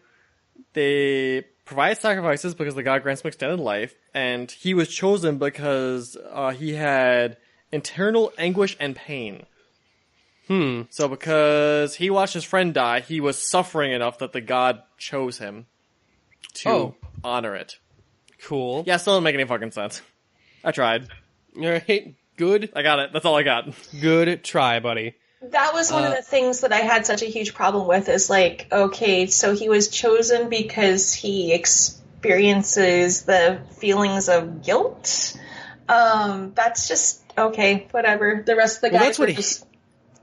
they provide sacrifices because the god grants him extended life, and he was chosen because he had internal anguish and pain. So because he watched his friend die, he was suffering enough that the god chose him to honor it. Cool. Yeah, still doesn't make any fucking sense. I tried. All right. Good. I got it. That's all I got. Good try, buddy. That was one of the things that I had such a huge problem with, is like, okay, so he was chosen because he experiences the feelings of guilt. That's just, okay, whatever. The rest of the guys were just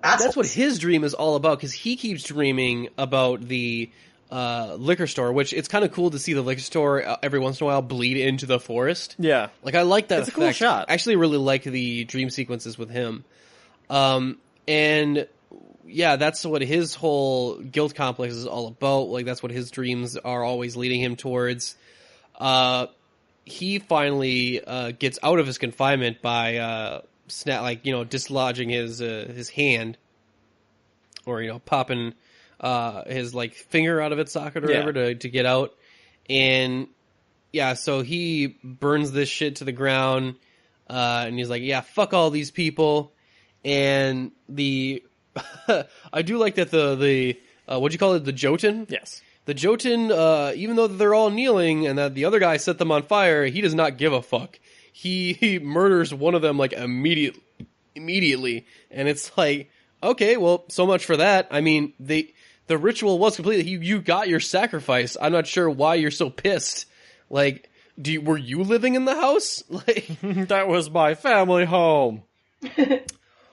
assholes. That's what his dream is all about, because he keeps dreaming about the liquor store, which it's kind of cool to see the liquor store every once in a while bleed into the forest. Yeah. Like, I like that It's a effect. cool shot. I actually really like the dream sequences with him. And yeah, that's what his whole guilt complex is all about. Like, that's what his dreams are always leading him towards. He finally gets out of his confinement by dislodging his hand, or popping his like finger out of its socket or whatever to get out. And yeah, so he burns this shit to the ground, and he's like, yeah, fuck all these people. And I do like that the what'd you call it, the Jotun? Yes. The Jotun, even though they're all kneeling and that the other guy set them on fire, he does not give a fuck. He murders one of them like immediately, and it's like, okay, well, so much for that. I mean, the ritual was completed. You got your sacrifice. I'm not sure why you're so pissed. Like, were you living in the house? Like, That was my family home.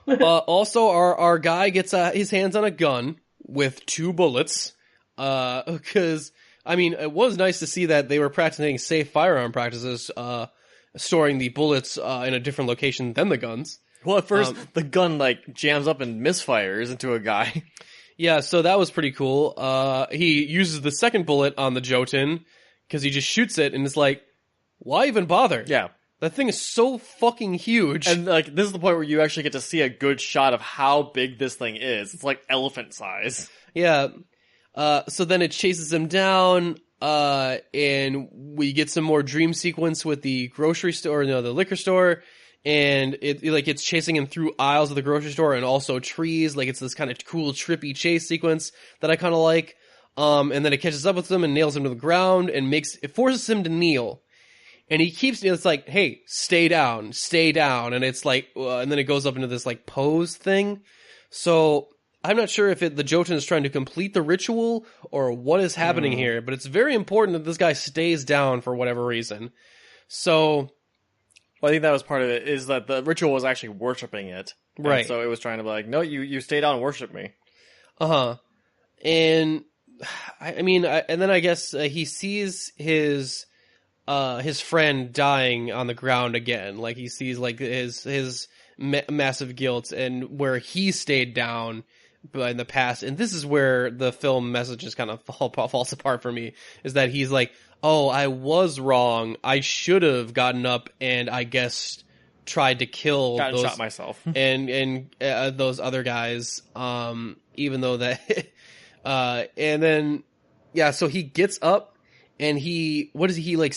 also, our guy gets his hands on a gun with 2 bullets. Because I mean, it was nice to see that they were practicing safe firearm practices, storing the bullets in a different location than the guns. Well, at first, the gun, like, jams up and misfires into a guy. Yeah, so that was pretty cool. He uses the second bullet on the Jotun, because he just shoots it, and it's like, why even bother? Yeah. That thing is so fucking huge. And, like, this is the point where you actually get to see a good shot of how big this thing is. It's like elephant size. Yeah. So then it chases him down, and we get some more dream sequence with the grocery store, the liquor store. And it's chasing him through aisles of the grocery store and also trees. Like, it's this kind of cool, trippy chase sequence that I kind of like. And then it catches up with him and nails him to the ground and it forces him to kneel. And he keeps, it's like, hey, stay down. And it's like, and then it goes up into this like pose thing. So I'm not sure if the Jotun is trying to complete the ritual or what is happening here, but it's very important that this guy stays down for whatever reason. So, Well, I think that was part of it, is that the ritual was actually worshipping it. Right. And so it was trying to be like, no, you stay down and worship me. uh-huh. And and then I guess he sees his friend dying on the ground again. Like he sees like his massive guilt and where he stayed down in the past. And this is where the film messages kind of falls apart for me, is that he's like, oh, I was wrong. I should have gotten up and I guess tried to kill Got those shot myself. and those other guys. Even though that, and then, yeah, so he gets up and what does he like?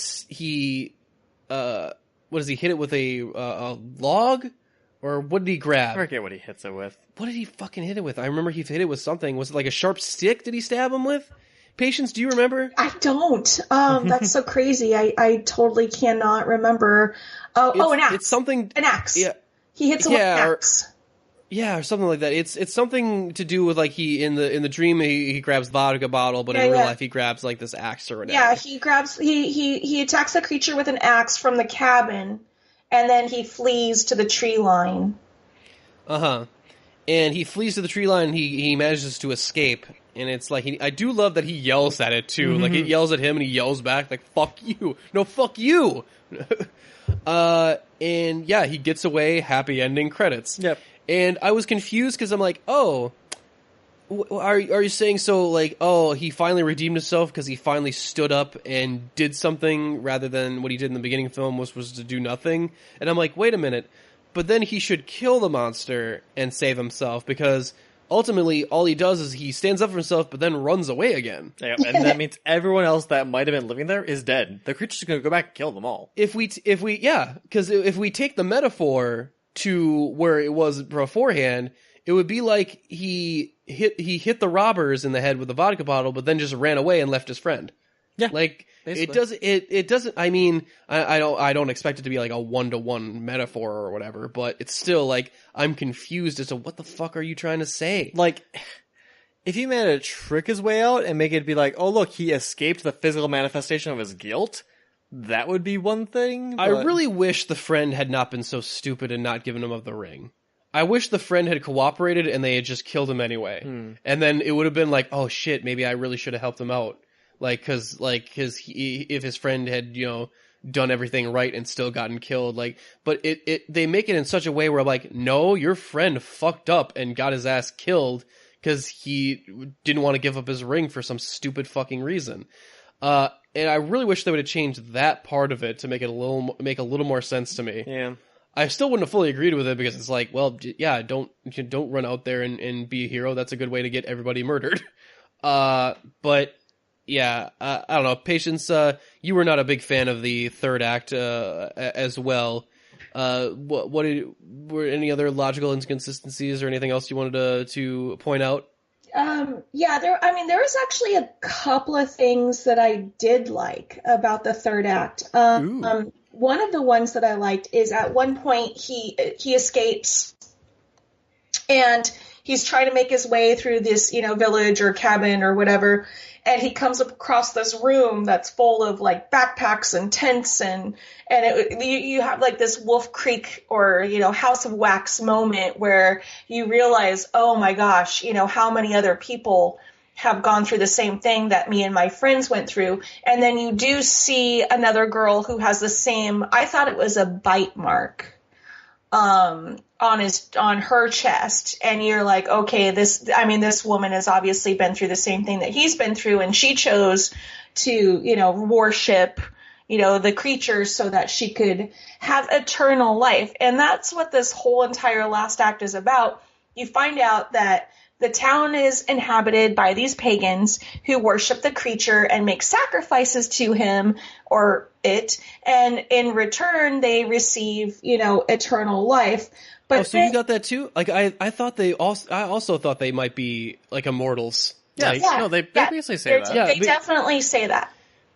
What does he hit it with a log? Or what did he grab? I forget what he hits it with. What did he fucking hit it with? I remember he hit it with something. Was it like a sharp stick? Did he stab him with? Patience, do you remember? I don't. That's so crazy. I totally cannot remember. An axe. It's something. An axe. Yeah. He hits him with an axe. Or something like that. It's something to do with like he in the dream he grabs the vodka bottle, but in real life he grabs like this axe or whatever. Yeah, he attacks the creature with an axe from the cabin, and then he flees to the tree line. And he flees to the tree line. And he manages to escape, and it's like I do love that he yells at it too. Like it yells at him, and he yells back like "fuck you," no "fuck you." And yeah, he gets away. Happy ending. Credits. Yep. And I was confused because I'm like, oh, are you saying so? Like, oh, he finally redeemed himself because he finally stood up and did something rather than what he did in the beginning of the film was to do nothing. And I'm like, wait a minute, but then he should kill the monster and save himself, because ultimately all he does is he stands up for himself but then runs away again. Yeah, and that means everyone else that might have been living there is dead. The creature's going to go back and kill them all. Because if we take the metaphor to where it was beforehand, it would be like he hit the robbers in the head with the vodka bottle, but then just ran away and left his friend. Yeah, like basically. it doesn't. I mean, I don't expect it to be like a 1-to-1 metaphor or whatever, but it's still like I'm confused as to what the fuck are you trying to say? Like, if you managed to trick his way out and make it be like, oh look, he escaped the physical manifestation of his guilt, that would be one thing. But I really wish the friend had not been so stupid and not given him of the ring. I wish the friend had cooperated and they had just killed him anyway. And then it would have been like, oh shit, maybe I really should have helped him out. Cause if his friend had, done everything right and still gotten killed, but they make it in such a way where I'm like, no, your friend fucked up and got his ass killed because he didn't want to give up his ring for some stupid fucking reason. And I really wish they would have changed that part of it to make a little more sense to me. Yeah. I still wouldn't have fully agreed with it, because it's like, well, yeah, don't run out there and be a hero. That's a good way to get everybody murdered. But yeah, I don't know. Patience, you were not a big fan of the third act as well. Were any other logical inconsistencies or anything else you wanted to point out? There was actually a couple of things that I did like about the third act. One of the ones that I liked is at one point he escapes and he's trying to make his way through this, village or cabin or whatever. And he comes across this room that's full of like backpacks and tents and you have like this Wolf Creek or, House of Wax moment where you realize, oh my gosh, how many other people have gone through the same thing that me and my friends went through. And then you do see another girl who has the same, I thought it was a bite mark, on her chest. And you're like, okay, this woman has obviously been through the same thing that he's been through. And she chose to, worship, the creatures so that she could have eternal life. And that's what this whole entire last act is about. You find out that the town is inhabited by these pagans who worship the creature and make sacrifices to him or it, and in return they receive, eternal life. But you got that too? Like I also thought they might be like immortals. Yeah, no, they basically say that. They definitely say that.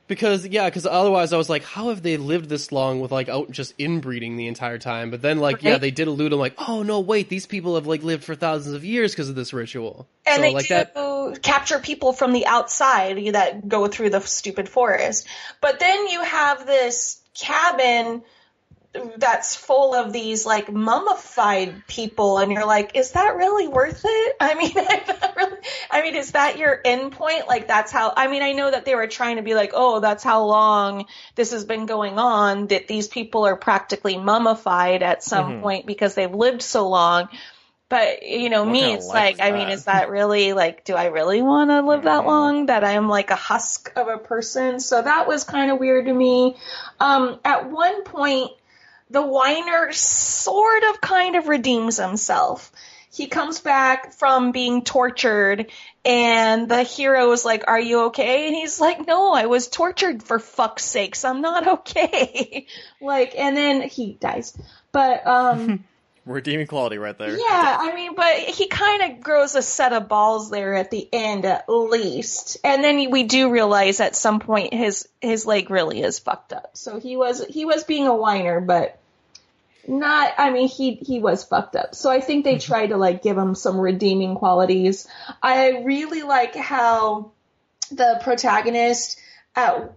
Because otherwise I was like, how have they lived this long with like out just inbreeding the entire time? But then they did allude. I'm like, oh no, wait, these people have like lived for thousands of years because of this ritual. And they capture people from the outside that go through the stupid forest. But then you have this cabin that's full of these like mummified people, and you're like, is that really worth it? I mean, is that your end point? Like, that's how, I mean, I know that they were trying to be like, oh, that's how long this has been going on, that these people are practically mummified at some point because they've lived so long. But, you know, What me, kind of it's life like, is I mean, that? is that really, like, do I really want to live that long? That I'm like a husk of a person? So that was kind of weird to me. At one point, the whiner sort of kind of redeems himself. He comes back from being tortured, and the hero is like, are you okay? And he's like, no, I was tortured, for fuck's sakes. I'm not okay. Like, and then he dies. But, Redeeming quality right there. yeah, I mean, but he kind of grows a set of balls there at the end, at least. And then we do realize at some point his leg really is fucked up. So he was being a whiner, but not, I mean, he was fucked up. So I think they tried to like give him some redeeming qualities. I really like how the protagonist,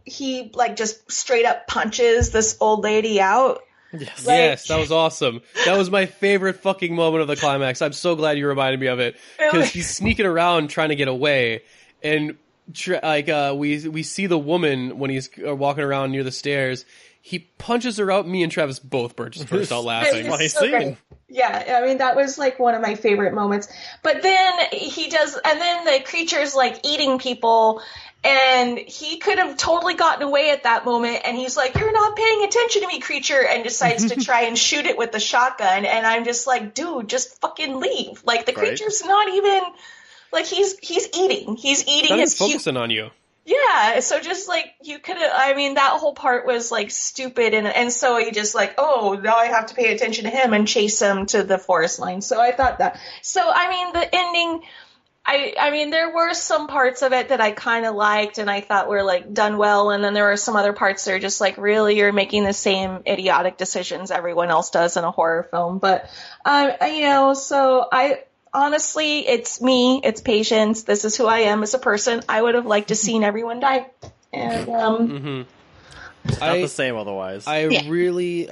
he like just straight up punches this old lady out. Yes. Like- Yes, that was awesome. That was my favorite fucking moment of the climax. I'm so glad you reminded me of it, because he's sneaking around trying to get away, and we see the woman when he's walking around near the stairs. He punches her out. Me and Travis both burst out laughing. Funny So scene. great. Yeah, I mean, that was like one of my favorite moments. But then and then the creature's like eating people, and he could have totally gotten away at that moment, and he's like, you're not paying attention to me, creature, and decides to try and shoot it with the shotgun, and I'm just like, dude, just fucking leave. Like, the Right. creature's not even, like, he's eating. He's eating Not even his focusing on you. Yeah, so just like, you could have, I mean, that whole part was like stupid, and so he just like, oh, now I have to pay attention to him and chase him to the forest line. So I thought that. So, I mean, the ending, I mean, there were some parts of it that I kind of liked and I thought were like done well, and then there were some other parts that are just like, really, you're making the same idiotic decisions everyone else does in a horror film. But, you know, so honestly, it's me, it's Patience. This is who I am as a person. I would have liked to seen everyone die. And, It's not the same otherwise. I really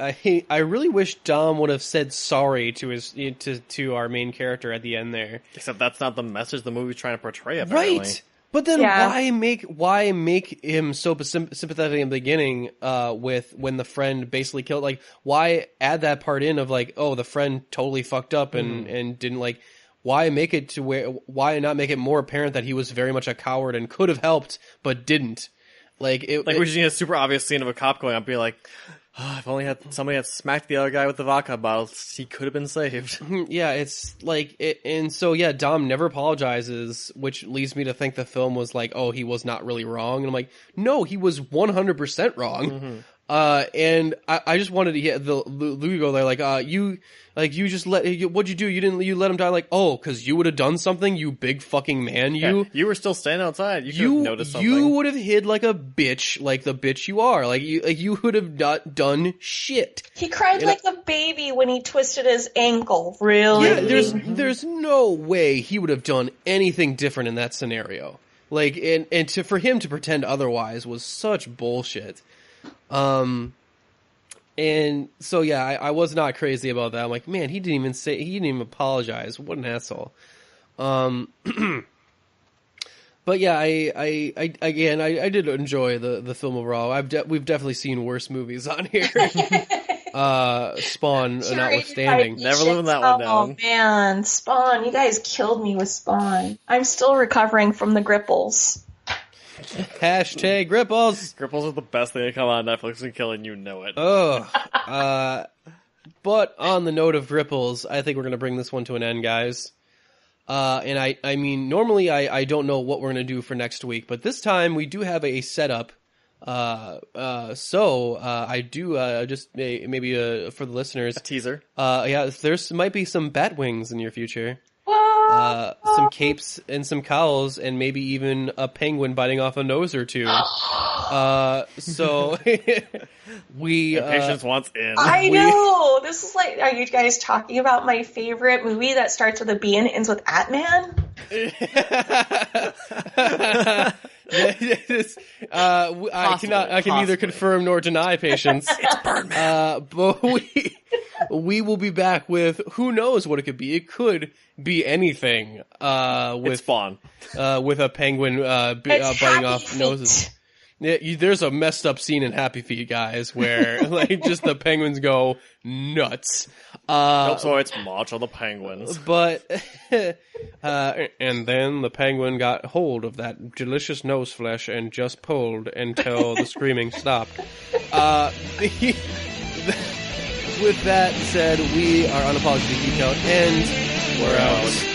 wish Dom would have said sorry to our main character at the end there. Except that's not the message the movie's trying to portray, apparently. Right. But then Yeah. why make him so sympathetic in the beginning with when the friend basically killed, like, why add that part in of like, oh, the friend totally fucked up and didn't, like, why not make it more apparent that he was very much a coward and could have helped but didn't? Like, We just need a super obvious scene of a cop going up and be like, oh, if only somebody had smacked the other guy with the vodka bottle, he could have been saved. yeah, it's like, and so yeah, Dom never apologizes, which leads me to think the film was like, oh, he was not really wrong, and I'm like, no, he was 100% wrong. And I just wanted to get the Louis go there, like, you just what'd you do? You let him die, like, oh, cause you would have done something, you big fucking man, you. Yeah, you were still standing outside. You could have noticed something. You would have hid like a bitch, like the bitch you are. Like you would have not done shit. he cried like a baby when he twisted his ankle. Really? Yeah, there's no way he would have done anything different in that scenario. Like, and for him to pretend otherwise was such bullshit. And so yeah, I was not crazy about that. I'm like, man, he didn't even apologize. What an asshole. But yeah, I did enjoy the film overall. We've definitely seen worse movies on here. Spawn notwithstanding. Never living that one down. Oh man, Spawn! You guys killed me with Spawn. I'm still recovering from the gripples. Hashtag Ripples. Gripples are the best thing to come on Netflix and kill, and you know it. But on the note of Ripples, I think we're going to bring this one to an end, guys. And I mean, normally I don't know what we're going to do for next week, but this time we do have a setup. So I do just maybe for the listeners, A teaser. yeah, might be some bat wings in your future. What? Some capes and some cowls, and maybe even a penguin biting off a nose or two. So we Patience wants in. I know. This is like, are you guys talking about my favorite movie that starts with a B and ends with Atman? I can neither Possibly. confirm nor deny, patience. But we will be back with who knows what it could be. It could be anything. It's With fun. with a penguin It's biting Happy off Feet. noses. Yeah, there's a messed up scene in Happy Feet, guys, where like just the penguins go nuts. Nope, so it's March of the Penguins. But and then the penguin got hold of that delicious nose flesh and just pulled until the screaming stopped. With that said, we are Unapologetically Geek Out, and we're out.